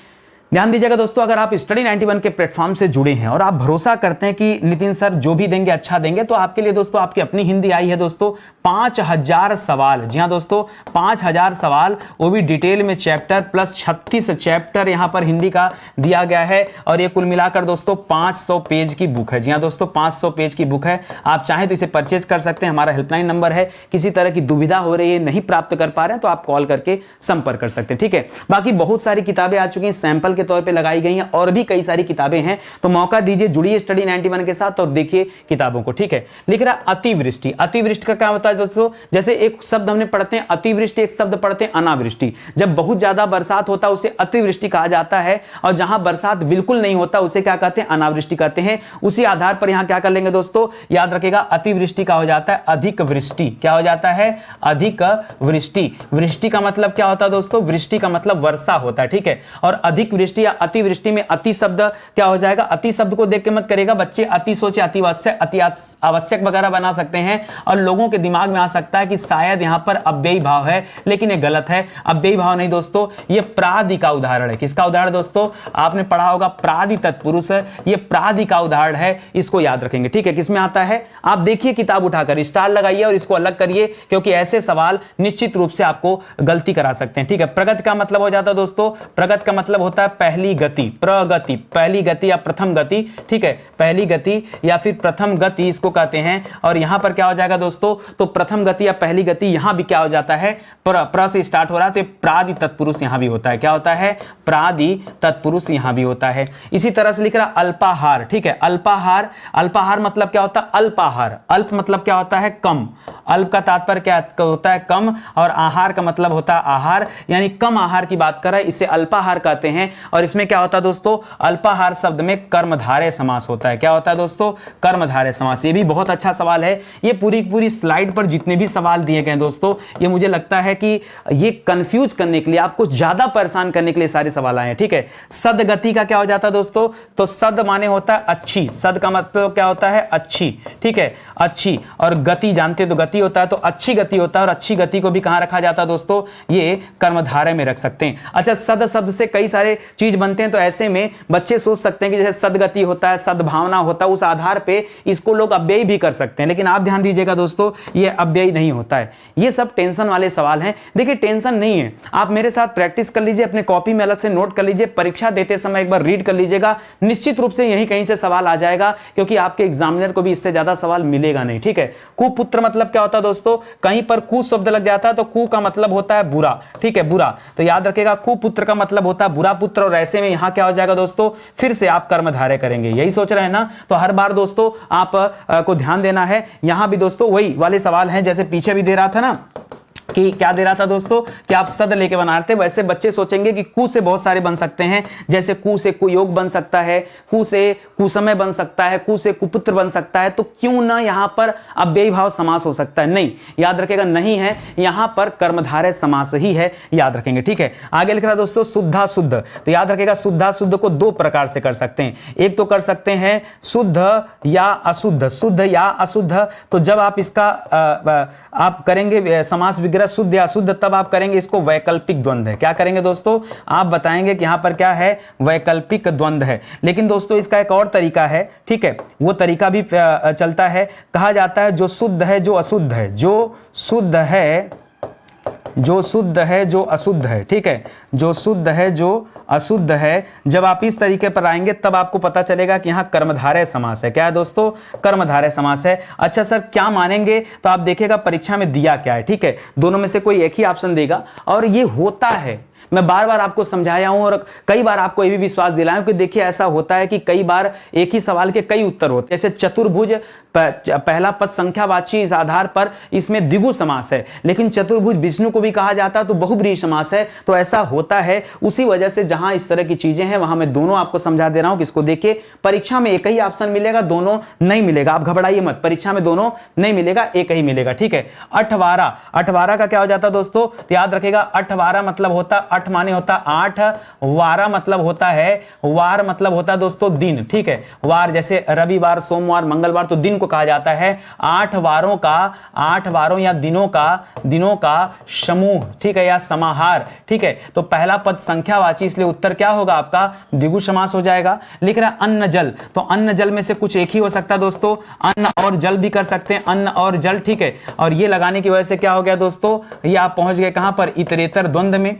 ध्यान दीजिएगा दोस्तों, अगर आप स्टडी 91 के प्लेटफॉर्म से जुड़े हैं और आप भरोसा करते हैं कि नितिन सर जो भी देंगे अच्छा देंगे, तो आपके लिए दोस्तों आपकी अपनी हिंदी आई है दोस्तों 5000 सवाल। जी हाँ दोस्तों, 5000 सवाल, वो भी डिटेल में चैप्टर प्लस 36 चैप्टर यहां पर हिंदी का दिया गया है। और ये कुल मिलाकर दोस्तों 500 पेज की बुक है। जी हाँ दोस्तों, 500 पेज की बुक है। आप चाहें तो इसे परचेज कर सकते हैं। हमारा हेल्पलाइन नंबर है, किसी तरह की दुविधा हो रही है, नहीं प्राप्त कर पा रहे हैं, तो आप कॉल करके संपर्क कर सकते हैं। ठीक है, बाकी बहुत सारी किताबें आ चुकी हैं, सैंपल के तौर पे लगाई गई हैं, और भी कई सारी किताबें हैं। तो मौका दीजिए, जुड़िए स्टडी 91 के साथ और देखिए किताबों को। ठीक है, लिख रहा अतिवृष्टि। अतिवृष्टि का क्या होता है दोस्तों? जैसे एक शब्द हमने पढ़ते हैं अतिवृष्टि, एक शब्द पढ़ते हैं अनावृष्टि। जब बहुत ज्यादा बरसात होता है उसे अतिवृष्टि कहा जाता है, और जहां बरसात बिल्कुल नहीं होता उसे क्या कहते हैं? अनावृष्टि कहते हैं। उसी आधार पर यहां क्या कर लेंगे दोस्तों? याद रखेगा अतिवृष्टि का हो जाता है अधिक वृष्टि। क्या हो जाता है? अधिक वृष्टि। वृष्टि का मतलब क्या होता है दोस्तों? वृष्टि का मतलब वर्षा होता है। ठीक है, और अधिक वृष्टि या अतिवृष्टि में अति शब्द क्या हो जाएगा? अति शब्द को देख के मत करेगा बच्चे, अति सोचे, अति आवश्यक वगैरह बना सकते हैं, और लोगों के दिमाग में आ सकता है कि शायद यहां पर अव्ययी भाव है, लेकिन ये गलत है। अव्ययी भाव नहीं दोस्तों, ये प्रादि का उदाहरण है। किसका उदाहरण दोस्तों? आपने पढ़ा होगा प्रादि तत्पुरुष, ये प्रादि का उदाहरण है, इसको याद रखेंगे। ठीक है, किसमें आता है? आप देखिए किताब उठाकर स्टार लगाइए और इसको अलग करिए, क्योंकि ऐसे सवाल निश्चित रूप से आपको गलती करा सकते हैं। ठीक है, प्रगति का मतलब हो जाता है दोस्तों, प्रगति का मतलब होता है पहली गति, प्रगति, पहली गति या प्रथम गति। ठीक है, पहली गति या फिर प्रथम गति इसको कहते हैं। और यहां पर क्या हो जाएगा दोस्तों? तो प्रथम गति या पहली गति यहां भी क्या हो जाता है? प्र से स्टार्ट हो रहा है, तो प्रादि तत्पुरुष यहां भी होता है। क्या होता है? प्रादि तत्पुरुष यहां भी होता है। इसी तरह से लिख रहा अल्पाहार। ठीक है, अल्पाहार, अल्पाहार मतलब क्या होता है? अल्पाहार। अल्प मतलब क्या होता है? कम, अल्प का तात्पर्य क्या होता है? कम, और आहार का मतलब होता है आहार, यानी कम आहार की बात कर रहा है, इसे अल्पाहार कहते हैं। और इसमें क्या होता है दोस्तों? अल्पाहार शब्द में कर्मधारय समास होता है। क्या होता है दोस्तों? कर्मधारय समास। ये भी बहुत अच्छा सवाल है। ये पूरी स्लाइड पर जितने भी सवाल दिए गए दोस्तों, ये मुझे लगता है कि ये कंफ्यूज करने के लिए, आपको ज्यादा परेशान करने के लिए सारे सवाल आए हैं, ठीक है। सदगति का क्या हो जाता है दोस्तों? तो सद माने होता है अच्छी, सद का मतलब क्या होता है? अच्छी, ठीक है, अच्छी। और गति जानते तो गति होता है, तो अच्छी गति होता है। और अच्छी गति को भी कहां रखा जाता है दोस्तों? ये कर्मधारय में रख सकते हैं। अच्छा, सद शब्द से कई सारे चीज बनते हैं, तो ऐसे में बच्चे सोच सकते हैं कि जैसे सदगति होता है, सद्भावना होता है, उस आधार पे इसको लोग अव्ययी भी कर सकते हैं। लेकिन आप ध्यान दीजिएगा दोस्तों, ये अव्ययी नहीं होता है। ये सब टेंशन वाले सवाल हैं। देखिए, टेंशन नहीं है, आप मेरे साथ प्रैक्टिस कर लीजिए, अपने कॉपी में अलग से नोट कर लीजिए, परीक्षा देते समय एक बार रीड कर लीजिएगा, निश्चित रूप से यहीं कहीं से सवाल आ जाएगा, क्योंकि आपके एग्जामिनर को भी इससे ज्यादा सवाल मिलेगा नहीं, ठीक है। कुपुत्र मतलब क्या होता है दोस्तों? कहीं पर कु शब्द लग जाता है तो कु का मतलब होता है बुरा, ठीक है, बुरा। तो याद रखिएगा, कुपुत्र का मतलब होता है बुरा पुत्र। और ऐसे में यहां क्या हो जाएगा दोस्तों? फिर से आप कर्मधारय करेंगे। यही सोच रहे हैं ना? तो हर बार दोस्तों आप को ध्यान देना है। यहां भी दोस्तों वही वाले सवाल हैं जैसे पीछे भी दे रहा था ना, कि क्या दे रहा था दोस्तों कि आप सद लेके बना रहे थे। वैसे बच्चे सोचेंगे कि कु से बहुत सारे बन सकते हैं, जैसे कु से कुयोग बन सकता है, कु से कुसमय बन सकता है, कु से कुपुत्र बन सकता है, तो क्यों ना यहां पर अव्ययी भाव समास हो सकता है? नहीं, याद रखेगा, नहीं है, यहां पर कर्मधारय समास ही है, याद रखेंगे, ठीक है। आगे लिख रहा है दोस्तों शुद्धा शुद्ध। तो याद रखेगा, शुद्धा शुद्ध को दो प्रकार से कर सकते हैं। एक तो कर सकते हैं शुद्ध या अशुद्ध, शुद्ध या अशुद्ध। तो जब आप इसका आप करेंगे समास विग्रह शुद्ध या अशुद्ध, तब आप करेंगे इसको वैकल्पिक द्वंद्व है। क्या करेंगे दोस्तों? आप बताएंगे कि यहां पर क्या है? वैकल्पिक द्वंद्व है। लेकिन दोस्तों इसका एक और तरीका है, ठीक है, वो तरीका भी चलता है। कहा जाता है जो शुद्ध है जो अशुद्ध है, जो शुद्ध है जो शुद्ध है जो अशुद्ध है, ठीक है, जो शुद्ध है जो अशुद्ध है। जब आप इस तरीके पर आएंगे तब आपको पता चलेगा कि यहां कर्मधारय समास है। क्या है दोस्तों? कर्मधारय समास है। अच्छा सर, क्या मानेंगे? तो आप देखिएगा परीक्षा में दिया क्या है, ठीक है, दोनों में से कोई एक ही ऑप्शन देगा। और ये होता है, मैं बार बार आपको समझाया हूं और कई बार आपको यह भी विश्वास दिलाया हूं कि देखिए ऐसा होता है कि कई बार एक ही सवाल के कई उत्तर होते हैं। जैसे चतुर्भुज पहला पद संख्यावाची, इस आधार पर इसमें द्विगु समास है, लेकिन चतुर्भुज विष्णु को भी कहा जाता है तो बहुब्रीहि समास है। तो ऐसा होता है, उसी वजह से जहां इस तरह की चीजें हैं वहां मैं दोनों आपको समझा दे रहा हूं कि इसको देखिए, परीक्षा में एक ही ऑप्शन मिलेगा, दोनों नहीं मिलेगा। आप घबराइए मत, परीक्षा में दोनों नहीं मिलेगा, एक ही मिलेगा, ठीक है। अठवारा, अठवारा का क्या हो जाता है दोस्तों? तो याद रखिएगा, अठवारा मतलब होता, अठ माने होता आठ, वारा मतलब होता है, वार मतलब होता है दोस्तों दिन, ठीक है। वार जैसे रविवार, सोमवार, मंगलवार, तो दिन को कहा जाता है। 8 वारों का, 8 वारों या दिनों का समूह, ठीक है, या समाहार, ठीक है। तो पहला पद संख्यावाची, इसलिए उत्तर क्या होगा आपका? द्विगु समास हो जाएगा। लिख रहा है अन्न जल, तो अन्न जल में से कुछ एक ही हो सकता है दोस्तों, अन्न और जल भी कर सकते हैं, अन्न और जल, ठीक है। और ये लगाने की वजह से क्या हो गया दोस्तों? ये आप पहुंच गए कहां पर? इतरेतर द्वंद्व में।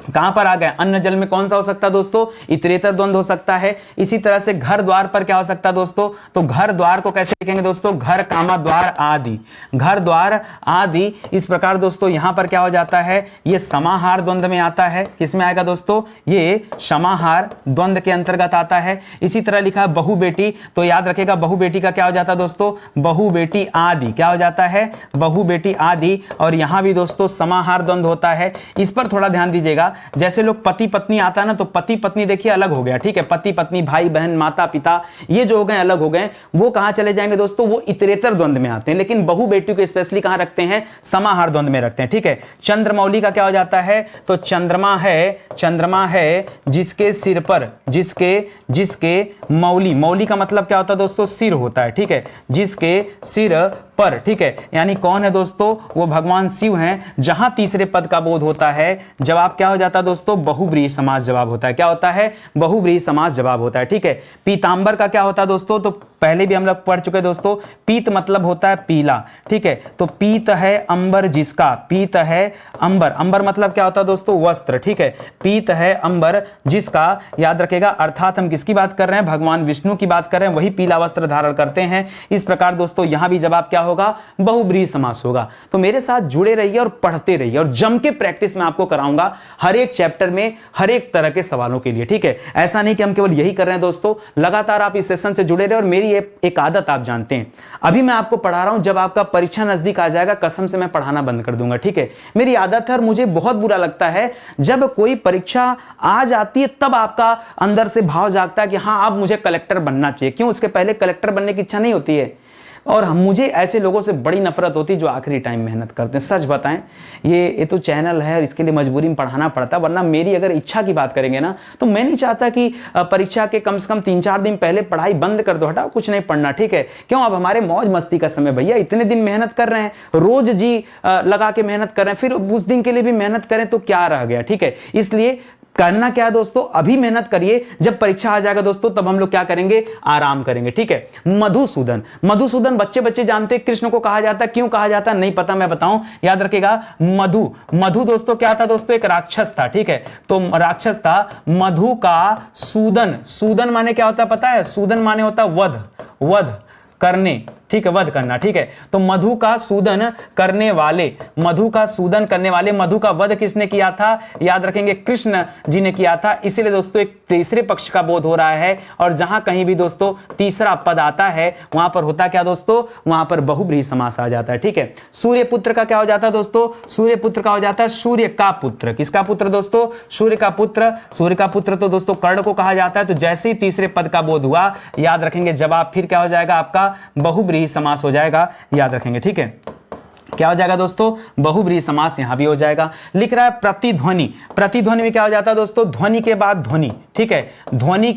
कहां पर आ गए? अन्न जल में कौन सा हो सकता है दोस्तों? इतरेतर द्वंद्व हो सकता है। इसी तरह से घर द्वार पर क्या हो सकता है दोस्तों? तो घर द्वार को कैसे लिखेंगे दोस्तों? घर कामा द्वार आदि, घर द्वार आदि। इस प्रकार दोस्तों यहां पर क्या हो जाता है? ये समाहार द्वंद्व में आता है। किसमें आएगा दोस्तों? ये समाहार द्वंद्व के अंतर्गत आता है। इसी तरह लिखा है बहु बेटी, तो याद रखेगा बहु बेटी का क्या हो जाता है दोस्तों? बहु बेटी आदि। क्या हो जाता है? बहु बेटी आदि। और यहां भी दोस्तों समाहार द्वंद्व होता है। इस पर थोड़ा ध्यान दीजिएगा, जैसे लोग पति पत्नी आता है ना, तो पति पत्नी देखिए अलग हो गया, ठीक है, पति पत्नी, भाई बहन, माता पिता, ये जो हो गए अलग हो गए, वो कहां चले जाएंगे दोस्तों? वो इतरेतर द्वंद्व में आते हैं। लेकिन बहु बेटी को स्पेशली कहां रखते हैं? समाहार द्वंद्व में रखते हैं, ठीक है। चंद्रमौली का क्या हो जाता है? तो चंद्रमा है जिसके सिर पर, जिसके मौली, मौली का मतलब क्या होता है दोस्तों? सिर होता है, ठीक है, जिसके सिर पर, ठीक है, यानी कौन है दोस्तों? वो भगवान शिव हैं। जहां तीसरे पद का बोध होता है, जवाब क्या हो जाता है दोस्तों? बहुब्रीहि समास जवाब होता है। क्या होता है? बहुब्रीहि समास जवाब होता है, ठीक है। पीतांबर का क्या होता है दोस्तों? तो पहले भी हम लोग पढ़ चुके दोस्तों, पीत मतलब होता है पीला, ठीक है। तो पीत है अंबर जिसका, पीत है अंबर, अंबर मतलब क्या होता है दोस्तों? वस्त्र, ठीक है। पीत है अंबर जिसका, याद रखेगा, अर्थात हम किसकी बात कर रहे हैं? भगवान विष्णु की बात कर रहे हैं, वही पीला वस्त्र धारण करते हैं। इस प्रकार दोस्तों यहां भी जवाब क्या होगा? बहुब्रीहि समास होगा। तो मेरे साथ जुड़े रहिए और पढ़ते रहिए, और जम के प्रैक्टिस में आपको कराऊंगा हर एक चैप्टर में, हर एक तरह के सवालों के लिए, ठीक है। ऐसा नहीं कि हम केवल यही कर रहे हैं दोस्तों, लगातार आप इस सेशन से जुड़े रहे और मेरी ये एक आदत आप जानते हैं, अभी मैं आपको पढ़ा रहा हूं, जब आपका परीक्षा नजदीक आ जाएगा कसम से मैं पढ़ाना बंद कर दूंगा, ठीक है। मेरी आदत है और मुझे बहुत बुरा लगता है जब कोई परीक्षा आ जाती है तब आपका अंदर से भाव जागता है कि हाँ अब मुझे कलेक्टर बनना चाहिए। क्यों? उसके पहले कलेक्टर बनने की इच्छा नहीं होती है। और मुझे ऐसे लोगों से बड़ी नफरत होती है जो आखिरी टाइम मेहनत करते हैं। सच बताएं, ये तो चैनल है और इसके लिए मजबूरी में पढ़ाना पड़ता, वरना मेरी अगर इच्छा की बात करेंगे ना तो मैं नहीं चाहता कि परीक्षा के कम से कम 3-4 दिन पहले पढ़ाई बंद कर दो, हटाओ कुछ नहीं पढ़ना, ठीक है। क्यों? अब हमारे मौज मस्ती का समय भैया, इतने दिन मेहनत कर रहे हैं, रोज जी लगा के मेहनत कर रहे हैं, फिर उस दिन के लिए भी मेहनत करें तो क्या रह गया, ठीक है। इसलिए करना क्या है दोस्तों, अभी मेहनत करिए, जब परीक्षा आ जाएगा दोस्तों तब हम लोग क्या करेंगे, आराम करेंगे, ठीक है। मधुसूदन, मधुसूदन बच्चे बच्चे जानते हैं कृष्ण को कहा जाता, क्यों कहा जाता नहीं पता, मैं बताऊं, याद रखिएगा। मधु, मधु दोस्तों क्या था दोस्तों, एक राक्षस था, ठीक है। तो राक्षस था, मधु का सूदन, सूदन माने क्या होता है पता है? सूदन माने होता वध, वध करने, ठीक है, वध करना, ठीक है। तो मधु का सूदन करने वाले, मधु का सूदन करने वाले, मधु का वध किसने किया था? याद रखेंगे कृष्ण जी ने किया था। इसीलिए दोस्तों एक तीसरे पक्ष का बोध हो रहा है, और जहां कहीं भी दोस्तों तीसरा पद आता है वहां पर होता क्या दोस्तों, वहां पर बहुब्रीहि समास आ जाता है, ठीक है। सूर्य पुत्र का क्या हो जाता है दोस्तों, सूर्य पुत्र का हो जाता है सूर्य का पुत्र। किसका पुत्र दोस्तों? सूर्य का पुत्र। सूर्य का पुत्र तो दोस्तों कर्ण को कहा जाता है। तो जैसे ही तीसरे पद का बोध हुआ, याद रखेंगे जवाब फिर क्या हो जाएगा आपका, बहुब्रीहि समास हो जाएगा, याद रखेंगे, ठीक है। क्या हो जाएगा दोस्तों, बहुब्रीहि समास यहां भी हो जाएगा। लिख रहा है प्रतिध्वनि, प्रतिध्वनि में क्या हो जाता है दोस्तों, ध्वनि के बाद ध्वनि, ठीक है, ध्वनि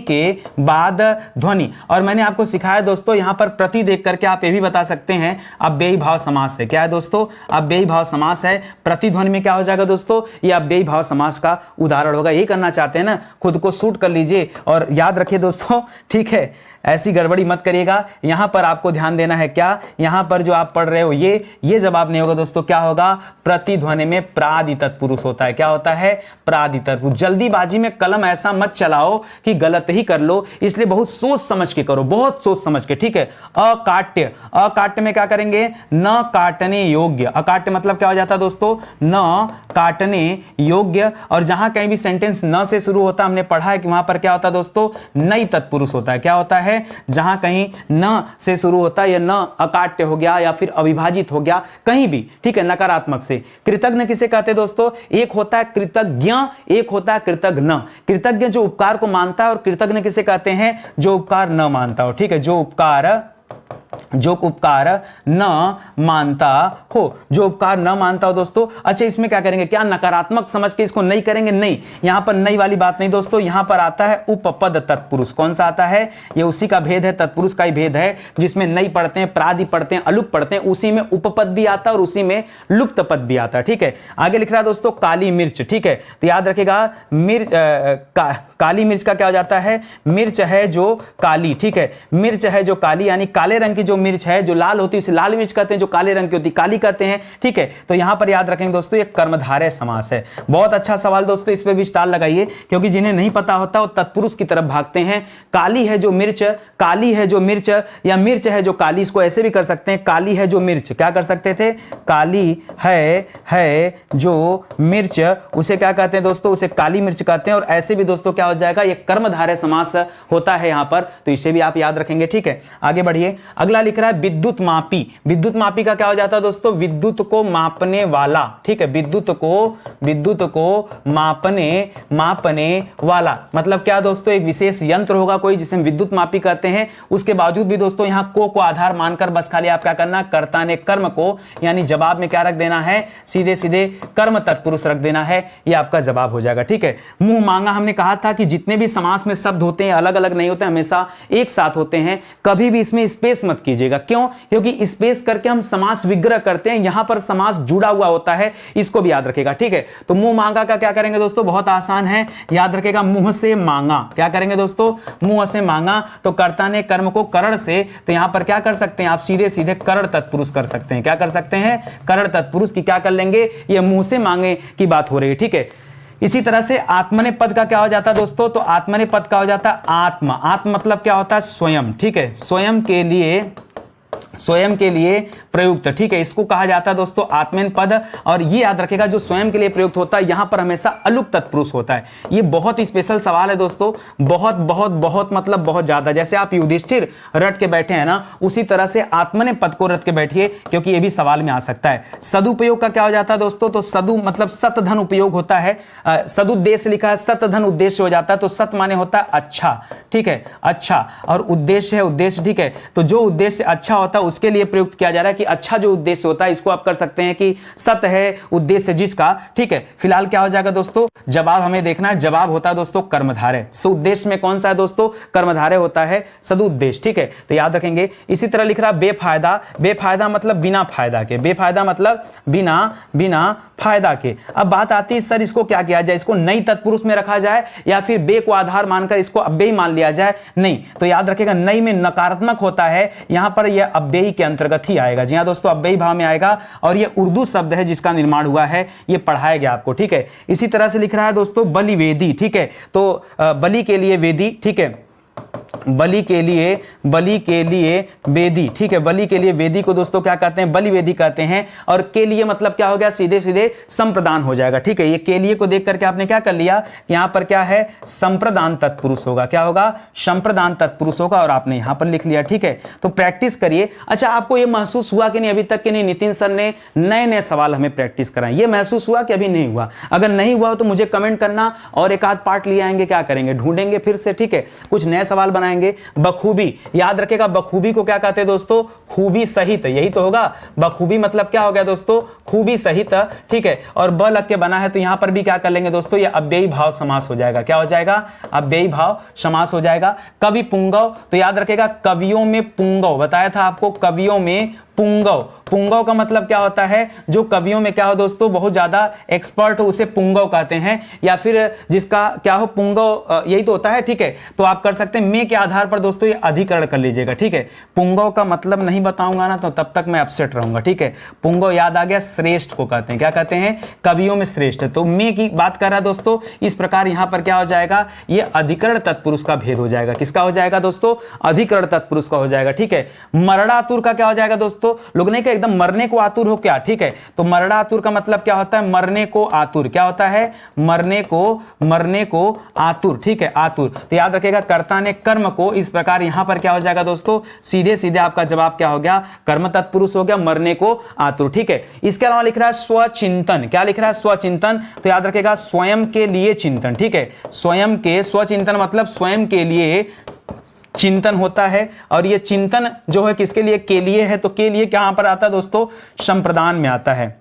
के बाद ध्वनि। और मैंने आपको सिखाया दोस्तों यहां पर प्रति देख करके आप ये भी बता सकते हैं अव्ययी भाव समास है। क्या है दोस्तों, अव्ययी भाव समास है। प्रतिध्वनि में क्या हो जाएगा दोस्तों, ये अव्ययी भाव समास का उदाहरण होगा। यही करना चाहते हैं ना, खुद को शूट कर लीजिए और याद रखिए दोस्तों, ठीक है, ऐसी गड़बड़ी मत करिएगा। यहां पर आपको ध्यान देना है, क्या यहां पर जो आप पढ़ रहे हो ये जवाब नहीं होगा दोस्तों, क्या होगा, प्रतिध्वनि में प्रादि तत्पुरुष होता है। क्या होता है, प्रादि तत्पुरुष। जल्दीबाजी में कलम ऐसा मत चलाओ कि गलत ही कर लो, इसलिए बहुत सोच समझ के करो, बहुत सोच समझ के, ठीक है। अकाट्य, अकाट्य में क्या करेंगे, न काटने योग्य। अकाट्य मतलब क्या हो जाता है दोस्तों, न काटने योग्य। और जहां कहीं भी सेंटेंस न से शुरू होता, हमने पढ़ा है कि वहां पर क्या होता है दोस्तों, नई तत्पुरुष होता है। क्या होता है, जहां कहीं न से शुरू होता है, या न अकाट्य हो गया या फिर अविभाजित हो गया, कहीं भी, ठीक है, नकारात्मक से। कृतज्ञ किसे कहते हैं दोस्तों, एक होता है कृतज्ञ, एक होता है कृतज्ञ। कृतज्ञ जो उपकार को मानता है, और कृतज्ञ किसे कहते हैं, जो उपकार न मानता हो, ठीक है, जो उपकार न मानता हो, जो उपकार न मानता हो दोस्तों। अच्छा, इसमें क्या करेंगे, क्या नकारात्मक समझ के इसको नहीं करेंगे, नहीं, यहां पर नई वाली बात नहीं दोस्तों। यहां पर आता है उपपद तत्पुरुष। कौन सा आता है, ये उसी का भेद है, तत्पुरुष का ही भेद है, जिसमें नई पढ़ते हैं, प्रादि पढ़ते हैं, अलुक पढ़ते हैं, उसी में उपपद भी आता है और उसी में लुप्त पद भी आता है, ठीक है। आगे लिख रहा है दोस्तों काली मिर्च, ठीक है। तो याद रखेगा मिर्च, काली मिर्च का क्या हो जाता है, मिर्च है जो काली, ठीक है, मिर्च है जो काली, यानी काले रंग की जो मिर्च है, जो लाल होती है उसे लाल मिर्च कहते हैं, जो काले रंग की होती है काली कहते हैं, ठीक है। तो यहां पर याद रखेंगे दोस्तों ये कर्मधारय समास है। बहुत अच्छा सवाल दोस्तों, इस पे भी स्टार लगाइए, क्योंकि जिन्हें नहीं पता होता वो तत्पुरुष की तरफ भागते हैं। काली है जो मिर्च, काली है जो मिर्च, या मिर्च है जो काली, इसको ऐसे भी कर सकते हैं, काली है जो मिर्च, क्या कर सकते थे, काली है जो मिर्च, उसे क्या कहते हैं दोस्तों, उसे काली मिर्च कहते हैं। और ऐसे भी दोस्तों क्या हो जाएगा, ये कर्मधारय समास होता है यहां पर, तो इसे भी आप याद रखेंगे, ठीक है। आगे बढ़िए, अगला लिख रहा है विद्युत मापी। विद्युत मापी का क्या हो जाता है दोस्तों, विद्युत को मापने वाला, ठीक है, विद्युत को मापने वाला। मतलब क्या दोस्तों, एक विशेष यंत्र होगा कोई जिसे हम विद्युत मापी कहते हैं। उसके बावजूद भी दोस्तों यहां को आधार मानकर बस खाली आप क्या करना, कर्ता ने कर्म को, यानी जवाब में क्या रख देना है, सीधे सीधे कर्म तत्पुरुष रख देना है, ये आपका जवाब हो जाएगा, ठीक है। मुंह मांगा, हमने कहा था कि जितने भी समास में शब्द होते हैं अलग अलग नहीं होते, हमेशा एक साथ होते हैं। कभी भी इसमें स्पेस मत कीजिएगा, क्यों, क्योंकि स्पेस करके हम समास विग्रह करते हैं, यहां पर समास जुड़ा हुआ होता है, इसको भी याद रखेगा, ठीक है। तो मुंह मांगा का क्या करेंगे दोस्तों, बहुत आसान है, याद रखेगा, मुंह से मांगा। क्या करेंगे दोस्तों, मुंह से मांगा, तो कर्ता ने कर्म को करण से, तो यहां पर क्या कर सकते हैं आप, सीधे सीधे करण तत्पुरुष कर सकते हैं। क्या कर सकते हैं, करण तत्पुरुष की क्या कर लेंगे, ये मुंह से मांगे की बात हो रही है, ठीक है। इसी तरह से आत्मने पद का क्या हो जाता है दोस्तों, तो आत्मने पद का हो जाता है आत्मा। आत्म मतलब क्या होता है, स्वयं, ठीक है, स्वयं के लिए स्वयं के लिए प्रयुक्त, ठीक है, इसको कहा जाता है दोस्तों आत्मनेपद पद। और ये याद रखेगा जो स्वयं के लिए प्रयुक्त होता है यहां पर हमेशा अलुक तत्पुरुष होता है। ये बहुत स्पेशल सवाल है दोस्तों, बहुत बहुत बहुत मतलब बहुत ज्यादा। जैसे आप युधिष्ठिर रट के बैठे हैं ना, उसी तरह से आत्मनेपद पद को रट के बैठिए, क्योंकि ये भी सवाल में आ सकता है। सदुपयोग का क्या हो जाता है दोस्तों, तो सदु मतलब सतधन उपयोग होता है। सदुद्देश्य लिखा है, सतधन उद्देश्य हो जाता है, तो सत माने होता है अच्छा, ठीक है, अच्छा, और उद्देश्य है उद्देश्य, ठीक है। तो जो उद्देश्य अच्छा होता है उसके लिए प्रयुक्त किया जा रहा है कि अच्छा जो उद्देश्य होता है, इसको आप कर सकते हैं कि सत है उद्देश्य जिसका, ठीक है। फिलहाल क्या हो जाएगा दोस्तों, जवाब हमें देखना है। जवाब होता है दोस्तों कर्मधारय। सुउद्देश्य में कौन सा है दोस्तों, कर्मधारय होता है सदुद्देश्य, ठीक है, तो याद रखेंगे। इसी तरह लिख रहा है बेफायदा। बेफायदा मतलब बिना फायदा के, बेफायदा मतलब बिना फायदा के। अब बात आती है सर इसको क्या किया जाए, इसको नई तत्पुरुष में रखा जाए या फिर बे को आधार मानकर इसको अव्ययी मान लिया जाए। नहीं, तो याद रखेगा नई में नकारात्मक होता है, यहां पर यह अव्ययी के अंतर्गत ही आएगा। जी हां दोस्तों, अव्ययी भाव में आएगा। और यह उर्दू शब्द है जिसका निर्माण हुआ है, यह पढ़ाया गया आपको, ठीक है। इसी तरह से लिख रहा है दोस्तों बलिवेदी, ठीक है, तो बलि के लिए वेदी, ठीक है, बलि के लिए वेदी, ठीक है। बलि के लिए वेदी को दोस्तों क्या कहते हैं, बलि वेदी कहते हैं। और के लिए मतलब क्या हो गया, सीधे सीधे संप्रदान हो जाएगा, ठीक है। ये के लिए को देख करके आपने क्या कर लिया, यहां पर क्या है, संप्रदान तत्पुरुष होगा। क्या होगा, संप्रदान तत्पुरुष होगा, और आपने यहां पर लिख लिया, ठीक है। तो प्रैक्टिस करिए। अच्छा, आपको यह महसूस हुआ कि नहीं अभी तक कि नहीं नितिन सर ने नए नए सवाल हमें प्रैक्टिस कराए, ये महसूस हुआ कि अभी नहीं हुआ? अगर नहीं हुआ तो मुझे कमेंट करना, और एक आध पार्ट ले आएंगे, क्या करेंगे, ढूंढेंगे फिर से, ठीक है, कुछ नए सवाल बनाएंगे। बखूबी, याद रखेगा बखूबी को क्या कहते हैं दोस्तों, खूबी सहित, यही तो होगा। बखूबी मतलब क्या हो गया दोस्तों, खूबी सहित, ठीक है। और ब लग के बना है, तो यहां पर भी क्या कर लेंगे दोस्तों, ये अव्ययी भाव समास हो जाएगा। क्या हो जाएगा, अव्ययी भाव समास हो जाएगा। कवि पुंगव, तो याद रखेगा कवियों में पुंगव, बताया था आपको, कवियों में पुंगव। पुंगव का मतलब क्या होता है, जो कवियों में क्या हो दोस्तों बहुत ज्यादा एक्सपर्ट हो उसे पुंगव कहते हैं, या फिर जिसका क्या हो पुंगव, यही तो होता है, ठीक है। तो आप कर सकते हैं में के आधार पर दोस्तों ये अधिकरण कर लीजिएगा, ठीक है। पुंगव का मतलब नहीं बताऊंगा ना तो तब तक मैं अपसेट रहूंगा, ठीक है। पुंगव याद आ गया, श्रेष्ठ को कहते हैं, क्या कहते हैं, कवियों में श्रेष्ठ। तो में की बात कर रहा है दोस्तों, इस प्रकार यहां पर क्या हो जाएगा, ये अधिकरण तत्पुरुष का भेद हो जाएगा। किसका हो जाएगा दोस्तों, अधिकरण तत्पुरुष का हो जाएगा, ठीक है। मरणातुर का क्या हो जाएगा दोस्तों, लोग ने कहा एकदम मरने को आतुर हो क्या, ठीक है। तो मरड़ा आतुर का मतलब क्या होता है, मरने को आतुर, क्या होता है, मरने को आतुर, ठीक है, आतुर। तो याद रखिएगा कर्ता ने कर्म को, इस प्रकार यहां पर क्या हो जाएगा दोस्तों, सीधे सीधे आपका जवाब क्या हो गया, कर्म तत्पुरुष हो गया, मरने को आतुर, ठीक है। इसके अलावा लिख रहा है स्वचिंतन, क्या लिख रहा है, स्वचिंतन। तो याद रखिएगा स्वयं के लिए चिंतन, ठीक है, स्वयं के, स्वचिंतन मतलब स्वयं के लिए चिंतन होता है। और ये चिंतन जो है किसके लिए, के लिए है, तो के लिए कहां पर आता है दोस्तों, संप्रदान में आता है।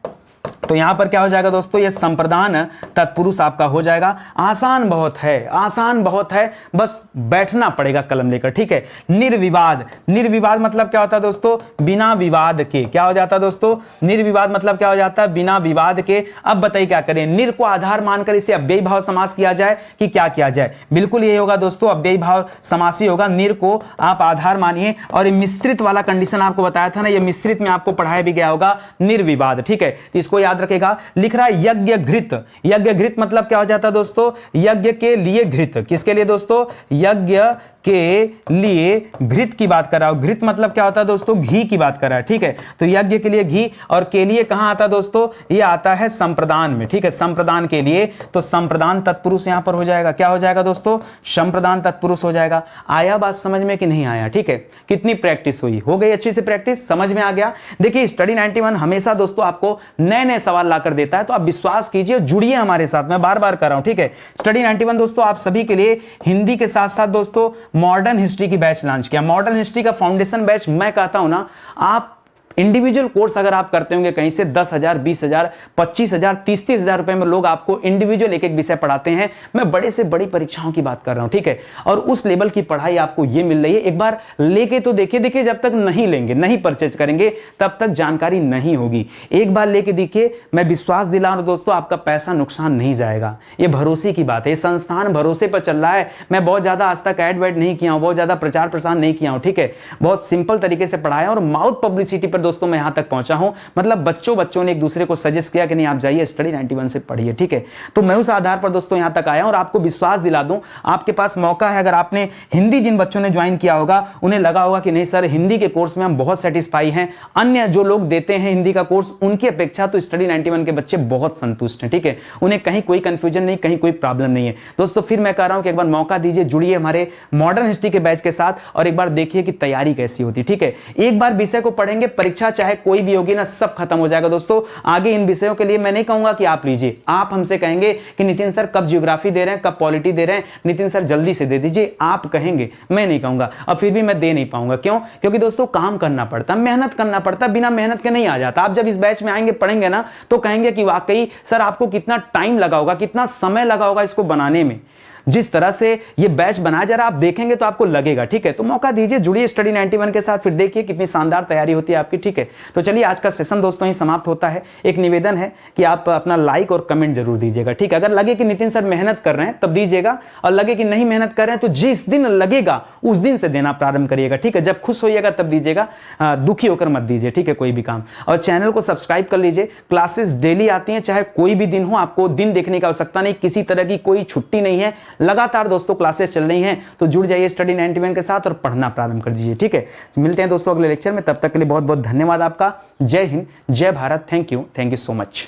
तो यहां पर क्या हो जाएगा दोस्तों, ये संप्रदान तत्पुरुष आपका हो जाएगा। आसान बहुत है, आसान बहुत है, बस बैठना पड़ेगा कलम लेकर, ठीक है। निर्विवाद, निर्विवाद मतलब क्या होता है दोस्तों, बिना विवाद के। क्या हो जाता है दोस्तों, निर्विवाद मतलब क्या हो जाता है, बिना विवाद के। अब बताइए क्या करें, निर को आधार मानकर इसे अव्ययी भाव समास किया जाए कि क्या किया जाए, बिल्कुल यही होगा दोस्तों, अव्ययी भाव समास ही होगा। निर को आप आधार मानिए, और मिश्रित वाला कंडीशन आपको बताया था ना, ये मिश्रित में आपको पढ़ाया भी गया होगा, निर्विवाद, ठीक है। तो इसको याद रखेगा। लिख रहा है यज्ञ घृत, यज्ञ घृत मतलब क्या हो जाता है दोस्तों, यज्ञ के लिए घृत, किसके लिए दोस्तों, यज्ञ के लिए घृत की बात कर रहा हूं। घृत मतलब क्या होता है दोस्तों, घी की बात कर रहा है, ठीक है। तो यज्ञ के लिए घी, और के लिए कहां आता है दोस्तों, ये आता है संप्रदान में, ठीक है, संप्रदान के लिए। तो संप्रदान तत्पुरुष यहां पर हो जाएगा, क्या हो जाएगा दोस्तों, संप्रदान तत्पुरुष हो जाएगा। आया बात समझ में कि नहीं आया, ठीक है। कितनी प्रैक्टिस हुई, हो गई अच्छी से प्रैक्टिस, समझ में आ गया। देखिए स्टडी 91 हमेशा दोस्तों आपको नए नए सवाल लाकर देता है, तो आप विश्वास कीजिए, जुड़िए हमारे साथ, मैं बार बार कर रहा हूं, ठीक है। स्टडी 91 दोस्तों आप सभी के लिए हिंदी के साथ साथ दोस्तों मॉडर्न हिस्ट्री की बैच लॉन्च किया। मॉडर्न हिस्ट्री का फाउंडेशन बैच, मैं कहता हूं ना, आप इंडिविजुअल कोर्स अगर आप करते होंगे कहीं से 10,000, 20,000, 25,000, 30,000 रुपए में लोग आपको इंडिविजुअल एक एक विषय पढ़ाते हैं। मैं बड़े से बड़ी परीक्षाओं की बात कर रहा हूं, ठीक है। और उस लेवल की पढ़ाई आपको ये मिल रही है, एक बार लेके तो देखिए। देखिए जब तक नहीं लेंगे, नहीं परचेज करेंगे, तब तक जानकारी नहीं होगी। एक बार लेके देखिए, मैं विश्वास दिला रहा हूं दोस्तों, आपका पैसा नुकसान नहीं जाएगा। ये भरोसे की बात है, ये संस्थान भरोसे पर चल रहा है। मैं बहुत ज्यादा आज तक एड वेड नहीं किया हूं, बहुत ज्यादा प्रचार प्रसार नहीं किया हूं, ठीक है। बहुत सिंपल तरीके से पढ़ाया और माउथ पब्लिसिटी पर दोस्तों मैं यहां तक पहुंचा हूं, मतलब बच्चों ने एक दूसरे को सजेस्ट किया कि नहीं आप जाइए स्टडी 91 से पढ़िए, ठीक है। तो मैं उस आधार पर दोस्तों यहां तक आया और आपको विश्वास दिला दूं, आपके पास मौका है। अगर आपने हिंदी जिन बच्चों ने ज्वाइन किया होगा उन्हें लगा होगा कि नहीं सर हिंदी के कोर्स में हम बहुत सेटिस्फाई हैं, अन्य जो लोग देते हैं हिंदी का कोर्स उनकी अपेक्षा तो स्टडी 91 के बच्चे बहुत संतुष्ट हैं, ठीक है। उन्हें कहीं कोई कंफ्यूजन नहीं, कहीं कोई प्रॉब्लम नहीं है। दोस्तों फिर मैं कह रहा हूं कि एक बार मौका दीजिए, जुड़िए हमारे मॉडर्न हिस्ट्री के बैच के साथ और एक बार देखिए कि तैयारी कैसी होती है, ठीक है। एक बार विषय को पढ़ेंगे, परीक्षा चाहे कोई भी होगी ना, सब खत्म हो जाएगा दोस्तों। आगे इन विषयों के लिए मैं नहीं कहूंगा कि आप लीजिए, आप हमसे कहेंगे कि नितिन सर कब ज्योग्राफी दे रहे हैं, कब पॉलिटी दे रहे हैं, नितिन सर जल्दी से दे दीजिए, आप कहेंगे, मैं नहीं कहूंगा। और फिर भी मैं दे नहीं पाऊंगा, क्यों? क्योंकि दोस्तों काम करना पड़ता, मेहनत करना पड़ता, बिना मेहनत के नहीं आ जाता। आप जब इस बैच में आएंगे पढ़ेंगे ना तो कहेंगे कि वाकई सर आपको कितना टाइम लगा होगा, कितना समय लगा होगा इसको बनाने में। जिस तरह से ये बैच बनाया जा रहा है आप देखेंगे तो आपको लगेगा, ठीक है। तो मौका दीजिए, जुड़िए स्टडी 91 के साथ, फिर देखिए कितनी शानदार तैयारी होती है आपकी, ठीक है। तो चलिए आज का सेशन दोस्तों ही समाप्त होता है। एक निवेदन है कि आप अपना लाइक और कमेंट जरूर दीजिएगा, ठीक है। अगर लगे कि नितिन सर मेहनत कर रहे हैं तब दीजिएगा, और लगे कि नहीं मेहनत कर रहे हैं तो जिस दिन लगेगा उस दिन से देना प्रारंभ करिएगा, ठीक है। जब खुश होइएगा तब दीजिएगा, दुखी होकर मत दीजिए, ठीक है, कोई भी काम। और चैनल को सब्सक्राइब कर लीजिए, क्लासेस डेली आती हैं, चाहे कोई भी दिन हो, आपको दिन देखने की आवश्यकता नहीं, किसी तरह की कोई छुट्टी नहीं है, लगातार दोस्तों क्लासेस चल रही हैं। तो जुड़ जाइए स्टडी 91 के साथ और पढ़ना प्रारंभ कर दीजिए, ठीक है। मिलते हैं दोस्तों अगले लेक्चर में, तब तक के लिए बहुत बहुत धन्यवाद आपका। जय हिंद, जय Bharat, thank you so much.